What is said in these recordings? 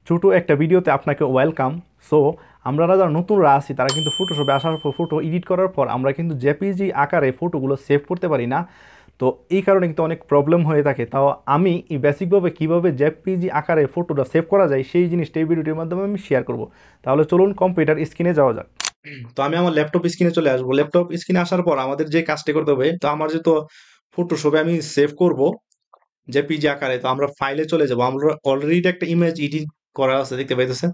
ছোট একটা ভিডিওতে আপনাকে ওয়েলকাম। সো আমরা যারা নতুনরা আছি তারা কিন্তু ফটোশপে আসার পর ফটো এডিট করার পর আমরা কিন্তু জেপিজি আকারে ফটোগুলো সেভ করতে পারি না। তো এই কারণে কিন্তু অনেক প্রবলেম হয়ে থাকে। তাও আমি বেসিকভাবে কীভাবে জেপিজি আকারে ফটোটা সেভ করা যায় সেই জিনিসটা এই ভিডিওটির মাধ্যমে আমি শেয়ার করব। তাহলে চলুন কম্পিউটার স্ক্রিনে যাওয়া যাক। তো আমি আমার ল্যাপটপ স্ক্রিনে চলে আসবো। ল্যাপটপ স্ক্রিনে আসার পর আমাদের যে কাজটা করতে হবে, তো আমার যেহেতু ফটোশপে আমি সেভ করব জেপিজি আকারে, তো আমরা ফাইলে চলে যাব। আমরা অলরেডি একটা ইমেজ এডিট করা আছে, দেখতে পাইতেছেন।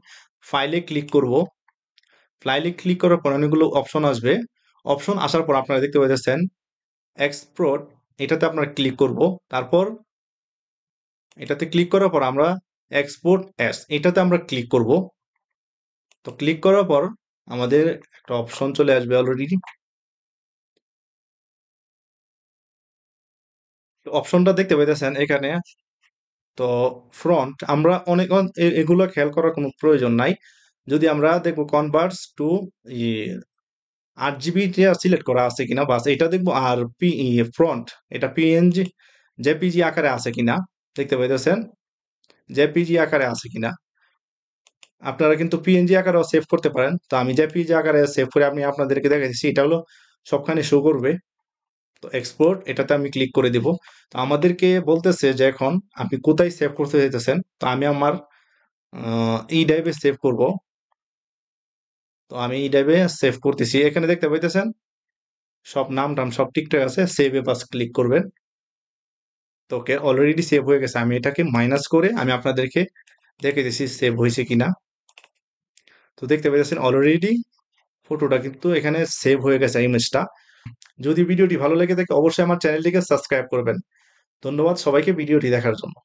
ফাইলে ক্লিক করব। ফাইলে ক্লিক করার পর অনেকগুলো অপশন আসবে। অপশন আসার পর আপনারা দেখতে পাইতেছেন এক্সপোর্ট, এটাতে আপনারা ক্লিক করব। তারপর এটাতে ক্লিক করার পর আমরা এক্সপোর্ট অ্যাস, এটাতে আমরা ক্লিক করব। তো ক্লিক করার পর আমাদের একটা অপশন চলে আসবে অলরেডি। অপশনটা দেখতে পাইতেছেন এখানে। তো ফ্রন্ট আমরা অনেক এগুলো খেয়াল করার কোনো প্রয়োজন নাই। যদি আমরা দেখবো কনভার্টস টু 8 জিবি সিলেক্ট করা আছে কিনা, বাস এটা দেখবো। আর ফ্রন্ট এটা পিএনজি জেপিজি আকারে আছে কিনা দেখতে পাইতেছেন, জেপিজি আকারে আছে কিনা। আপনারা কিন্তু পিএনজি আকারেও সেভ করতে পারেন। তো আমি জেপিজি আকারে সেভ করে আমি আপনাদেরকে দেখাচ্ছি, এটা হলো সবখানে শো করবে। তো এক্সপোর্ট এটাতে আমি ক্লিক করে দিব। তো আমাদেরকে বলতেছে যে এখন আপনি কোথায় সেভ করতে চাইতেছেন। তো আমি আমার এই ড্রাইভে সেভ করব। তো আমি এই ড্রাইভে সেভ করতেছি। এখানে দেখতে পাইতেছেন সব নাম টাম সব ঠিকঠাক আছে। সেভ এ বাস ক্লিক করবেন। তো ওকে, অলরেডি সেভ হয়ে গেছে। আমি এটাকে মাইনাস করে আমি আপনাদেরকে দেখে দিচ্ছি সেভ হয়েছে কিনা। তো দেখতে পাইতেছেন অলরেডি ফটোটা কিন্তু এখানে সেভ হয়ে গেছে ইমেজটা। যদি ভিডিওটি ভালো লেগে থাকে অবশ্যই আমার চ্যানেলটিকে সাবস্ক্রাইব করবেন। ধন্যবাদ সবাইকে ভিডিওটি দেখার জন্য।